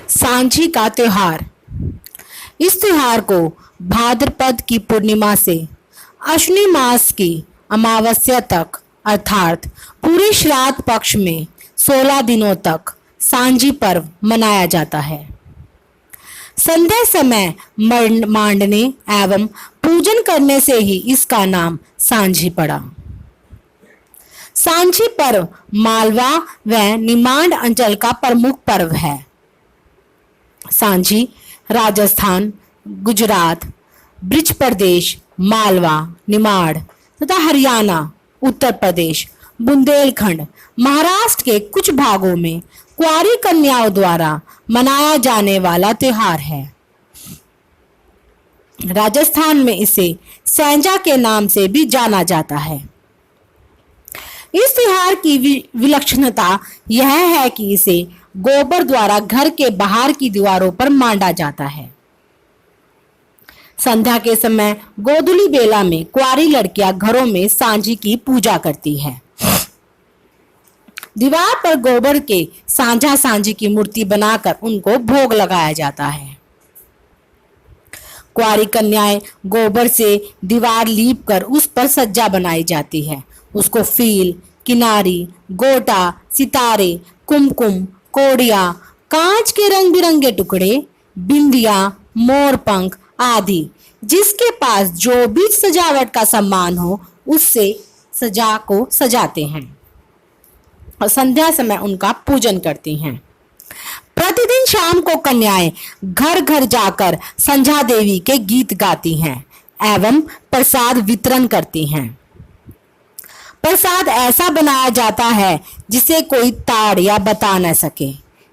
सांझी का त्योहार। इस त्योहार को भाद्रपद की पूर्णिमा से अश्विनी मास की अमावस्या तक अर्थात पूरे श्राद्ध पक्ष में 16 दिनों तक सांझी पर्व मनाया जाता है। संध्या समय मांडने एवं पूजन करने से ही इसका नाम सांझी पड़ा। सांझी पर्व मालवा व निमाड़ अंचल का प्रमुख पर्व है। सांझी राजस्थान, गुजरात, ब्रज प्रदेश, मालवा, निमाड़ तथा हरियाणा, उत्तर प्रदेश, बुंदेलखंड, महाराष्ट्र के कुछ भागों में कुंवारी कन्याओं द्वारा मनाया जाने वाला त्योहार है। राजस्थान में इसे सैंजा के नाम से भी जाना जाता है। इस त्योहार की विलक्षणता यह है कि इसे गोबर द्वारा घर के बाहर की दीवारों पर मांडा जाता है। संध्या के समय गोधूली बेला में कुंवारी लड़कियां घरों में सांझी की पूजा करती है। दीवार पर गोबर के सांझा सांझी की मूर्ति बनाकर उनको भोग लगाया जाता है। कुंवारी कन्याएं गोबर से दीवार लीप कर उस पर सज्जा बनाई जाती है। उसको फील, किनारी, गोटा, सितारे, कुमकुम, कोड़िया, कांच के रंग बिरंगे टुकड़े, बिंदिया, मोर पंख आदि जिसके पास जो भी सजावट का सामान हो उससे सजा को सजाते हैं और संध्या समय उनका पूजन करती हैं। प्रतिदिन शाम को कन्याएं घर घर जाकर संध्या देवी के गीत गाती हैं एवं प्रसाद वितरण करती हैं। प्रसाद ऐसा बनाया जाता है जिसे कोई ताड़ या बता न सके।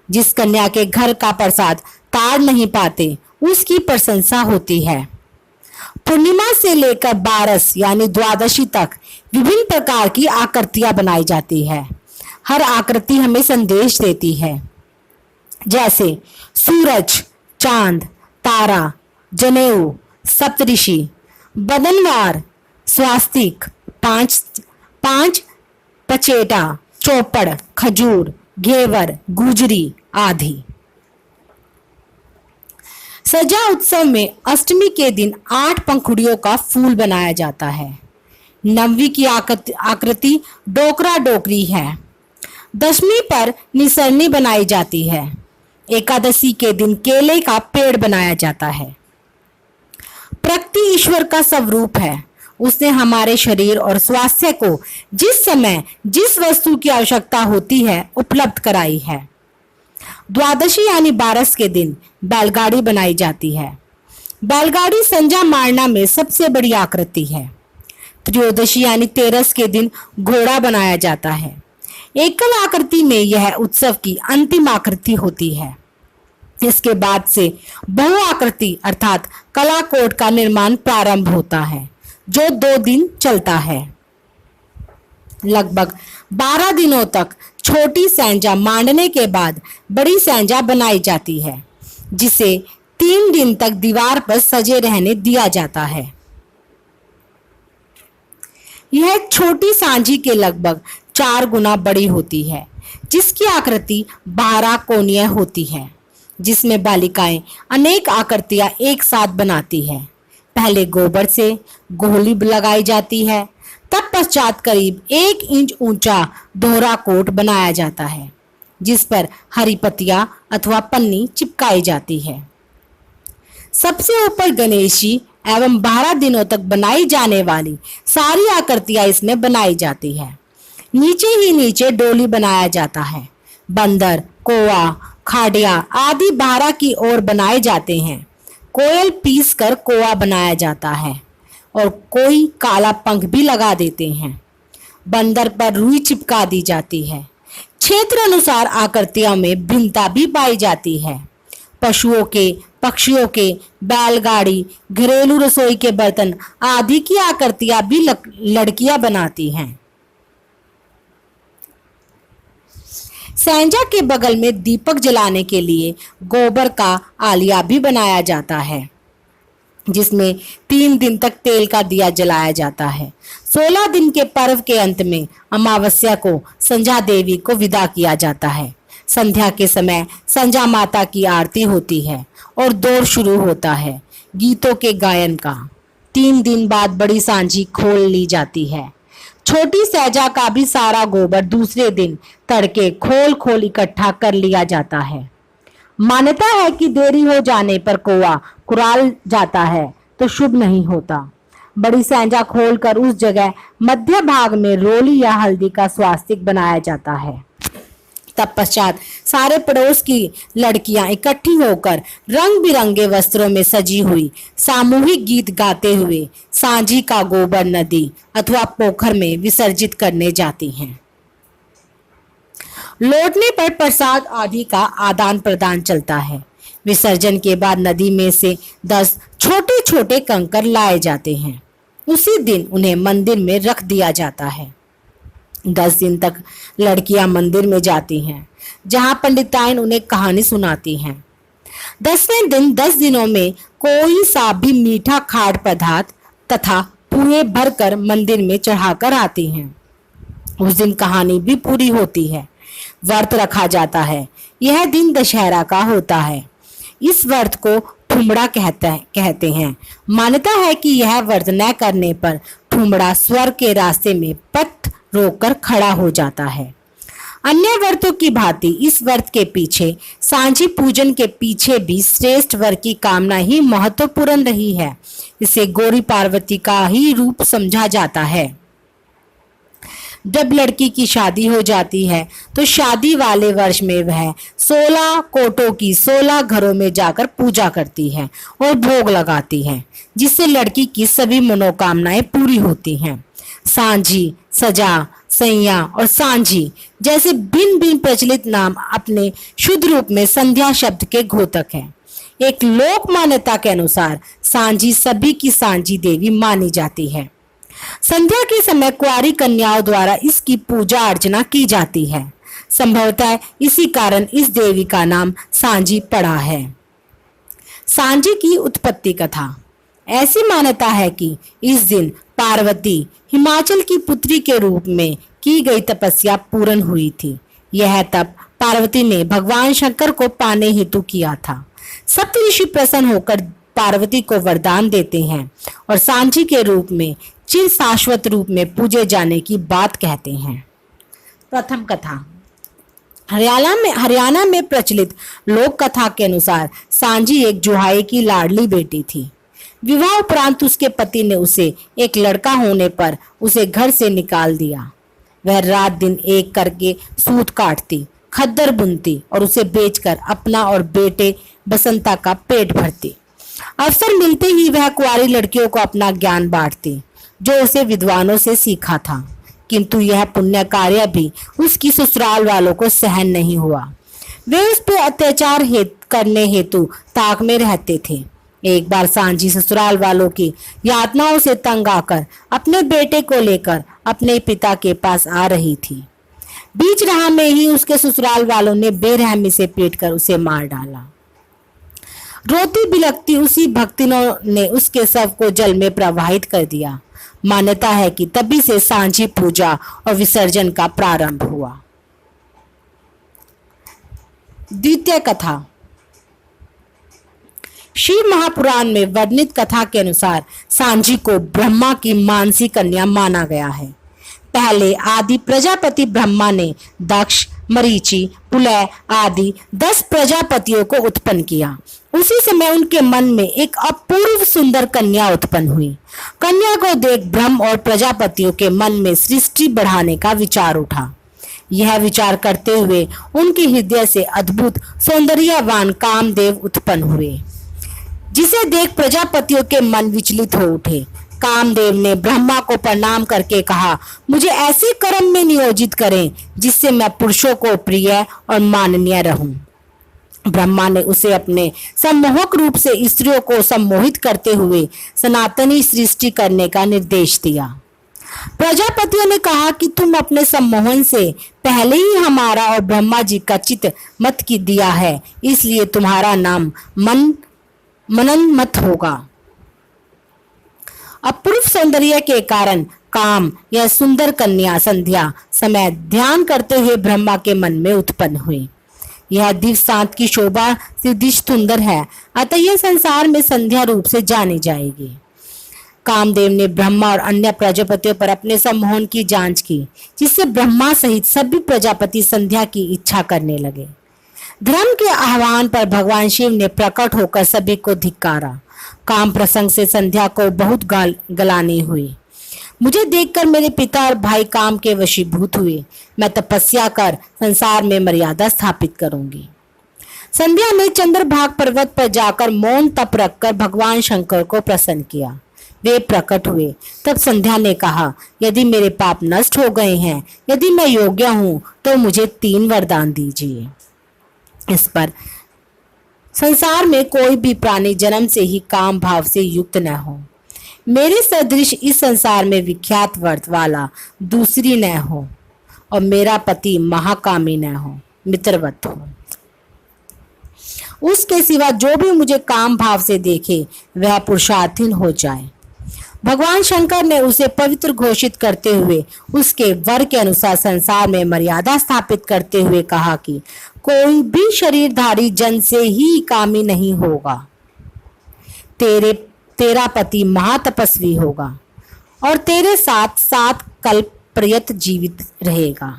जिस कन्या के घर का प्रसाद ताड़ नहीं पाते उसकी प्रशंसा होती है। पूर्णिमा से लेकर बारस यानी द्वादशी तक विभिन्न प्रकार की आकृतियां बनाई जाती है। हर आकृति हमें संदेश देती है, जैसे सूरज, चांद, तारा, जनेऊ, सप्तऋषि, बदनवार, स्वास्तिक, पांच पचेटा, चौपड़, खजूर, घेवर, गुजरी आदि। सजा उत्सव में अष्टमी के दिन 8 पंखुड़ियों का फूल बनाया जाता है। नवमी की आकृति डोकरा डोकरी है। दशमी पर निसरनी बनाई जाती है। एकादशी के दिन केले का पेड़ बनाया जाता है। प्रकृति ईश्वर का स्वरूप है। उसने हमारे शरीर और स्वास्थ्य को जिस समय जिस वस्तु की आवश्यकता होती है उपलब्ध कराई है। द्वादशी यानी बारस के दिन बैलगाड़ी बनाई जाती है। बैलगाड़ी संजा मारना में सबसे बड़ी आकृति है। त्रयोदशी यानी तेरस के दिन घोड़ा बनाया जाता है। एकल आकृति में यह उत्सव की अंतिम आकृति होती है। इसके बाद से बहु आकृति अर्थात कलाकोट का निर्माण प्रारंभ होता है जो 2 दिन चलता है। लगभग 12 दिनों तक छोटी सैंजा मांडने के बाद बड़ी सैंजा बनाई जाती है जिसे 3 दिन तक दीवार पर सजे रहने दिया जाता है। यह छोटी सांझी के लगभग 4 गुना बड़ी होती है जिसकी आकृति 12 कोणीय होती है जिसमें बालिकाएं अनेक आकृतियां एक साथ बनाती है। पहले गोबर से गोहली लगाई जाती है, तब पश्चात करीब 1 इंच ऊंचा दोहरा कोट बनाया जाता है जिस पर हरी पत्तियां अथवा पन्नी चिपकाई जाती है। सबसे ऊपर गणेशी एवं 12 दिनों तक बनाई जाने वाली सारी आकृतियां इसमें बनाई जाती है। नीचे ही नीचे डोली बनाया जाता है। बंदर, कोआ, खाडिया आदि 12 की ओर बनाए जाते हैं। कोयल पीस कर कोआ बनाया जाता है और कोई काला पंख भी लगा देते हैं। बंदर पर रुई चिपका दी जाती है। क्षेत्र अनुसार आकृतियों में भिन्नता भी पाई जाती है। पशुओं के, पक्षियों के, बैलगाड़ी, घरेलू रसोई के बर्तन आदि की आकृतियां भी लड़कियां बनाती हैं। सैंजा के बगल में दीपक जलाने के लिए गोबर का आलिया भी बनाया जाता है जिसमें 3 दिन तक तेल का दिया जलाया जाता है। 16 दिन के पर्व के अंत में अमावस्या को संध्या देवी को विदा किया जाता है। संध्या के समय संध्या माता की आरती होती है और दौर शुरू होता है गीतों के गायन का। 3 दिन बाद बड़ी सांझी खोल ली जाती है। छोटी सहजा का भी सारा गोबर दूसरे दिन तड़के खोल खोल इकट्ठा कर लिया जाता है। मान्यता है कि देरी हो जाने पर कौवा कुराल जाता है तो शुभ नहीं होता। बड़ी सांझा खोलकर उस जगह मध्य भाग में रोली या हल्दी का स्वास्तिक बनाया जाता है। तत्पश्चात सारे पड़ोस की लड़कियां इकट्ठी होकर रंग बिरंगे वस्त्रों में सजी हुई सामूहिक गीत गाते हुए सांझी का गोबर नदी अथवा पोखर में विसर्जित करने जाती हैं। लौटने पर प्रसाद आदि का आदान प्रदान चलता है। विसर्जन के बाद नदी में से 10 छोटे छोटे कंकर लाए जाते हैं। उसी दिन उन्हें मंदिर में रख दिया जाता है। 10 दिन तक लड़कियां मंदिर में जाती हैं, जहां पंडिताइन उन्हें कहानी सुनाती हैं। 10वें दिन 10 दिनों में कोई सा भी मीठा खाद्य पदार्थ तथा पुए भरकर मंदिर में चढ़ाकर आती हैं। उस दिन कहानी भी पूरी होती है। व्रत रखा जाता है। यह दिन दशहरा का होता है। इस व्रत को ठुमड़ा कहते हैं। मान्यता है कि यह व्रत न करने पर ठुमड़ा स्वर्ग के रास्ते में पथ रोककर खड़ा हो जाता है। अन्य व्रतों की भांति इस व्रत के पीछे सांझी पूजन के पीछे भी श्रेष्ठ वर की कामना ही महत्वपूर्ण रही है। इसे गौरी पार्वती का ही रूप समझा जाता है। जब लड़की की शादी हो जाती है तो शादी वाले वर्ष में वह 16 कोटों की 16 घरों में जाकर पूजा करती है और भोग लगाती है, जिससे लड़की की सभी मनोकामनाएं पूरी होती हैं। सांझी, सजा, सैया और सांझी जैसे भिन्न भिन्न प्रचलित नाम अपने शुद्ध रूप में संध्या शब्द के घोतक हैं। एक लोक मान्यता के अनुसार सांझी सभी की सांझी देवी मानी जाती है। संध्या के समय कुंवारी कन्याओं द्वारा इसकी पूजा अर्चना की जाती है। संभवतः इसी कारण इस देवी का नाम सांझी पड़ा है। सांझी की उत्पत्ति कथा। ऐसी मान्यता है कि इस दिन पार्वती हिमाचल की पुत्री के रूप में की गई तपस्या पूर्ण हुई थी। यह तप पार्वती ने भगवान शंकर को पाने हेतु किया था। सप्तऋषि प्रसन्न होकर पार्वती को वरदान देते हैं और सांझी के रूप में चिर शाश्वत रूप में पूजे जाने की बात कहते हैं। प्रथम कथा। हरियाणा में प्रचलित लोक कथा के अनुसार सांझी एक जुहाई की लाडली बेटी थी। विवाह उपरांत उसके पति ने उसे एक लड़का होने पर उसे घर से निकाल दिया। वह रात दिन एक करके सूत काटती, खद्दर बुनती और उसे बेचकर अपना और बेटे बसंता का पेट भरती। अवसर मिलते ही वह कुंवारी लड़कियों को अपना ज्ञान बांटती, जो उसे विद्वानों से सीखा था। किंतु यह पुण्य कार्य भी उसकी ससुराल वालों को सहन नहीं हुआ। वे उस पर अत्याचार करने हेतु ताक में रहते थे। एक बार सांझी ससुराल वालों की यातनाओं से तंग आकर अपने बेटे को लेकर अपने पिता के पास आ रही थी। बीच राह में ही उसके ससुराल वालों ने बेरहमी से पीटकर उसे मार डाला। रोती बिलखती उसी भक्तिनों ने उसके शव को जल में प्रवाहित कर दिया। मान्यता है कि तभी से सांझी पूजा और विसर्जन का प्रारंभ हुआ। द्वितीय कथा। शिव महापुराण में वर्णित कथा के अनुसार सांझी को ब्रह्मा की मानसी कन्या माना गया है। पहले आदि प्रजापति ब्रह्मा ने दक्ष, मरीचि, पुलह आदि 10 प्रजापतियों को उत्पन्न किया। उसी समय उनके मन में एक अपूर्व सुंदर कन्या उत्पन्न हुई। कन्या को देख ब्रह्म और प्रजापतियों के मन में सृष्टि बढ़ाने का विचार उठा। यह विचार करते हुए उनके हृदय से अद्भुत सौंदर्यवान कामदेव उत्पन्न हुए, जिसे देख प्रजापतियों के मन विचलित हो उठे। कामदेव ने ब्रह्मा को प्रणाम करके कहा, मुझे ऐसे कर्म में नियोजित करें जिससे मैं पुरुषों को प्रिय और माननीय रहूं। ब्रह्मा ने उसे अपने सम्मोहक रूप से स्त्रियों को सम्मोहित करते हुए सनातनी सृष्टि करने का निर्देश दिया। प्रजापतियों ने कहा कि तुम अपने सम्मोहन से पहले ही हमारा और ब्रह्मा जी का चित्त मत की दिया है, इसलिए तुम्हारा नाम मनन मत होगा। अपूर्व सौंदर्य के कारण काम यह सुंदर कन्या संध्या समय ध्यान करते हुए ब्रह्मा के मन में उत्पन्न हुई। यह दिवसांत की शोभा से दिश सुंदर है, अतः यह संसार में संध्या रूप से जानी जाएगी। कामदेव ने ब्रह्मा और अन्य प्रजापतियों पर अपने सम्मोहन की जांच की, जिससे ब्रह्मा सहित सभी प्रजापति संध्या की इच्छा करने लगे। धर्म के आह्वान पर भगवान शिव ने प्रकट होकर सभी को धिक्कारा। काम प्रसंग से संध्या को बहुत गलानी हुई। मुझे देखकर मेरे पिता और भाई काम के वशीभूत हुए। मैं तपस्या कर संसार में मर्यादा स्थापित करूंगी। संध्या ने चंद्रभाग पर्वत पर जाकर मौन तप रखकर भगवान शंकर को प्रसन्न किया। वे प्रकट हुए। तब संध्या ने कहा, यदि मेरे पाप नष्ट हो गए हैं, यदि मैं योग्य हूं, तो मुझे 3 वरदान दीजिए। इस पर संसार में कोई भी प्राणी जन्म से ही काम भाव से युक्त न हो। मेरे सदृश इस संसार में विख्यात वर्त वाला दूसरी न हो, और मेरा पति महाकामी न हो, मित्रवत हो। उसके सिवा जो भी मुझे काम भाव से देखे वह पुरुषार्थहीन हो जाए। भगवान शंकर ने उसे पवित्र घोषित करते हुए उसके वर के अनुसार संसार में मर्यादा स्थापित करते हुए कहा कि कोई भी शरीरधारी जन से ही कामी नहीं होगा। तेरा पति महातपस्वी होगा और तेरे साथ 7 कल्प पर्यंत जीवित रहेगा।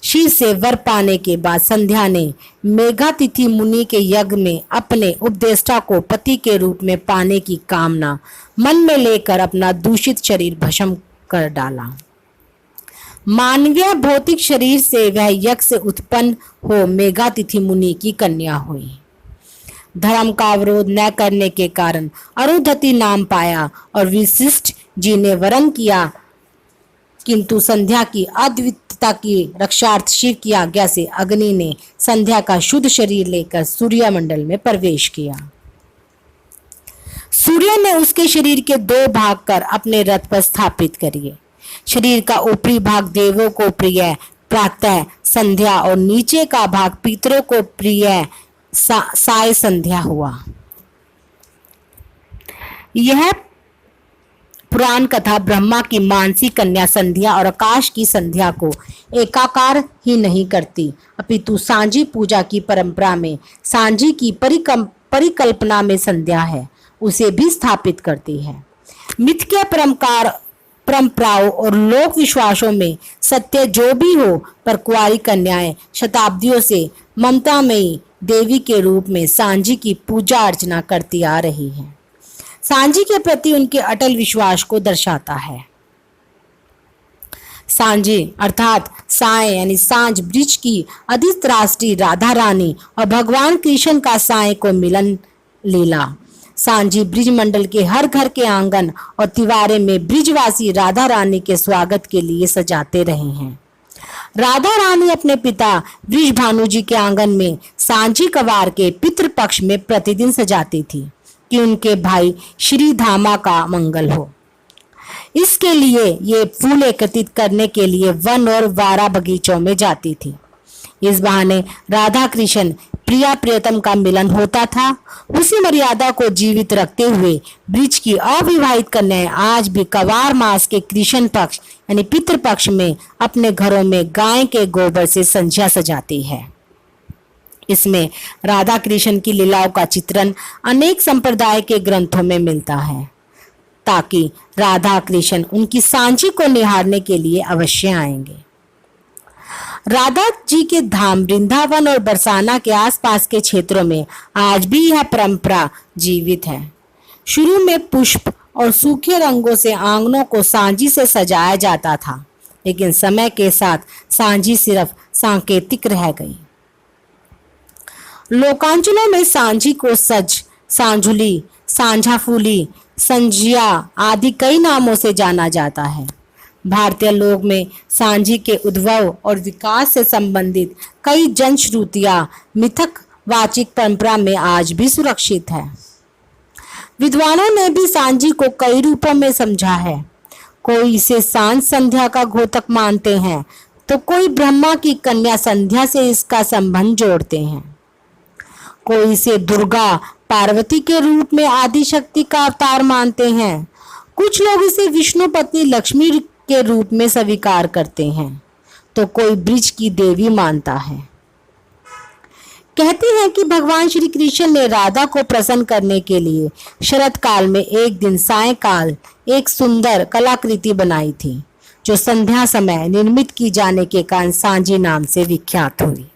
शिव से वर पाने के बाद संध्या ने मेघातिथि मुनि के यज्ञ में अपने उपदेष्टा को पति के रूप में पाने की कामना मन में लेकर अपना दूषित शरीर भस्म कर डाला। मानवीय भौतिक शरीर से वह यज्ञ से उत्पन्न हो मेघातिथि मुनि की कन्या हुई। धर्म का अवरोध न करने के कारण अरुंधति नाम पाया और वशिष्ठ जी ने वरण किया, किंतु संध्या की अद्वितीयता की रक्षार्थ शिव की आज्ञा से अग्नि ने संध्या का शुद्ध शरीर लेकर सूर्यमंडल में प्रवेश किया। सूर्य ने उसके शरीर के 2 भाग कर अपने रथ पर स्थापित करिए। शरीर का ऊपरी भाग देवों को प्रिय प्रातः संध्या और नीचे का भाग पितरों को प्रिय साय संध्या हुआ। यह पुराण कथा ब्रह्मा की मानसी कन्या संध्या और आकाश की संध्या को एकाकार ही नहीं करती, अपितु सांझी पूजा की परंपरा में सांझी की परिकल्पना में संध्या है उसे भी स्थापित करती है। मिथ्या परंपराओं और लोक विश्वासों में सत्य जो भी हो, पर कुंवारी कन्याएं शताब्दियों से ममतामयी देवी के रूप में सांझी की पूजा अर्चना करती आ रही हैं। सांझी के प्रति उनके अटल विश्वास को दर्शाता है। सांझी अर्थात साय यानी सांझ ब्रिज की अधिष्ठात्री राधा रानी और भगवान कृष्ण का साय को मिलन लीला। सांझी ब्रिज मंडल के हर घर के आंगन और तिवारे में ब्रिजवासी राधा रानी के स्वागत के लिए सजाते रहे हैं। राधा रानी अपने पिता वृषभानु जी के आंगन में सांझी कवार के पितृपक्ष में प्रतिदिन सजाती थी कि उनके भाई श्री धामा का मंगल हो। इसके लिए ये फूल एकत्रित करने के लिए वन और वारा बगीचों में जाती थी। इस बहाने राधा कृष्ण प्रिया प्रियतम का मिलन होता था। उसी मर्यादा को जीवित रखते हुए ब्रिज की अविवाहित कन्याएं आज भी कवार मास के कृष्ण पक्ष यानी पितृपक्ष में अपने घरों में गाय के गोबर से संध्या सजाती है। इसमें राधा कृष्ण की लीलाओं का चित्रण अनेक संप्रदाय के ग्रंथों में मिलता है, ताकि राधा कृष्ण उनकी सांझी को निहारने के लिए अवश्य आएंगे। राधा जी के धाम वृंदावन और बरसाना के आसपास के क्षेत्रों में आज भी यह परंपरा जीवित है। शुरू में पुष्प और सूखे रंगों से आंगनों को सांझी से सजाया जाता था, लेकिन समय के साथ सांझी सिर्फ सांकेतिक रह गई। लोकांचलों में सांझी को सज, सांझुली, सांझाफूली, संजिया आदि कई नामों से जाना जाता है। भारतीय लोक में सांझी के उद्भव और विकास से संबंधित कई जनश्रुतियां मिथक वाचिक परंपरा में आज भी सुरक्षित है। विद्वानों ने भी सांझी को कई रूपों में समझा है। कोई इसे सांझ संध्या का घोतक मानते हैं, तो कोई ब्रह्मा की कन्या संध्या से इसका संबंध जोड़ते हैं। कोई इसे दुर्गा पार्वती के रूप में आदि शक्ति का अवतार मानते हैं। कुछ लोग इसे विष्णु पत्नी लक्ष्मी के रूप में स्वीकार करते हैं, तो कोई ब्रिज की देवी मानता है। कहती हैं कि भगवान श्री कृष्ण ने राधा को प्रसन्न करने के लिए शरत काल में एक दिन सायंकाल एक सुंदर कलाकृति बनाई थी, जो संध्या समय निर्मित की जाने के कारण सांझी नाम से विख्यात हुई।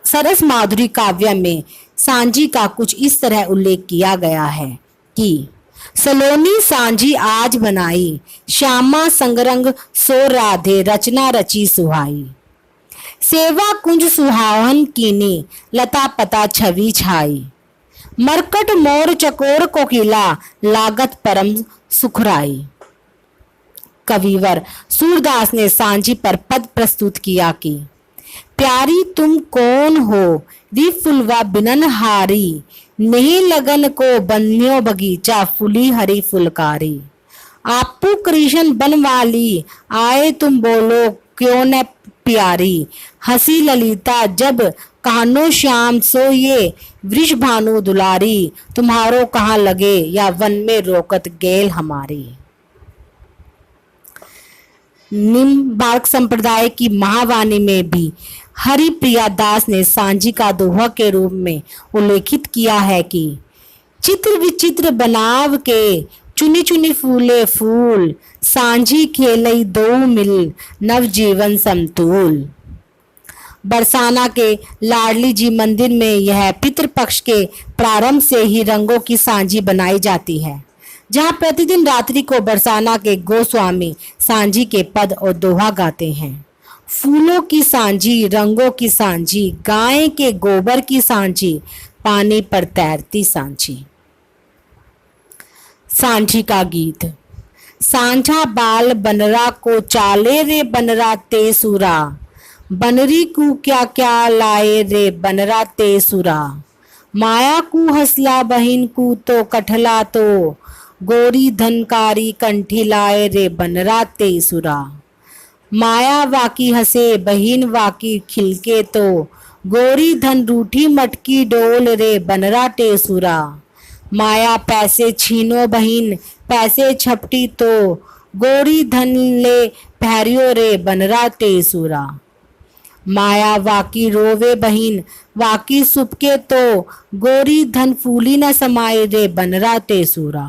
सरस माधुरी काव्य में सांझी का कुछ इस तरह उल्लेख किया गया है कि सलोनी सांझी आज बनाई, श्यामा संगरंग सो राधे रचना रची सुहाई। सेवा कुंज सुहावन कीनी, लता पता छवि छाई। मरकट मोर चकोर कोकिला, लागत परम सुखराई। कविवर सूरदास ने सांझी पर पद प्रस्तुत किया कि प्यारी तुम कौन हो, री फुलवा बिनन हारी। नहीं लगन को बन्यो बगीचा, फुली हरी फुलकारी। आपू कृष्ण बनवाली, आए तुम बोलो क्यों न प्यारी। हंसी ललिता जब कानो श्याम, सो ये वृष भानु दुलारी। तुम्हारो कहाँ लगे, या वन में रोकत गेल हमारी। निम्बार्क संप्रदाय की महावाणी में भी हरिप्रिया दास ने सांझी का दोहा के रूप में उल्लेखित किया है कि चित्र विचित्र बनाव के, चुनी चुनी फूले फूल। सांझी खेलई दो मिल, नव जीवन समतूल। बरसाना के लाडली जी मंदिर में यह पितृपक्ष के प्रारंभ से ही रंगों की सांझी बनाई जाती है, जहाँ प्रतिदिन रात्रि को बरसाना के गोस्वामी सांझी के पद और दोहा गाते हैं। फूलों की सांझी, रंगों की सांझी, गाय के गोबर की सांझी, पानी पर तैरती सांझी। सांझी का गीत। सांझा बाल बनरा को चाले रे बनरा ते सुरा। बनरी को क्या क्या लाए रे बनरा ते सुरा। माया को हसला बहिन को तो कठला तो, गोरी धनकारी कंठी लाए रे बनरा ते सुरा। माया वाकी हंसे बहिन वाकी खिलके तो, गोरी धन रूठी मटकी डोल रे बनरा टेसुरा। माया पैसे छीनो बहिन पैसे छपटी तो, गोरी धन ले पहरियो रे बनरा टेसुरा। माया वाकी रोवे बहिन वाकी सुपके तो, गोरी धन फूली न समाये रे बनरा टेसुरा।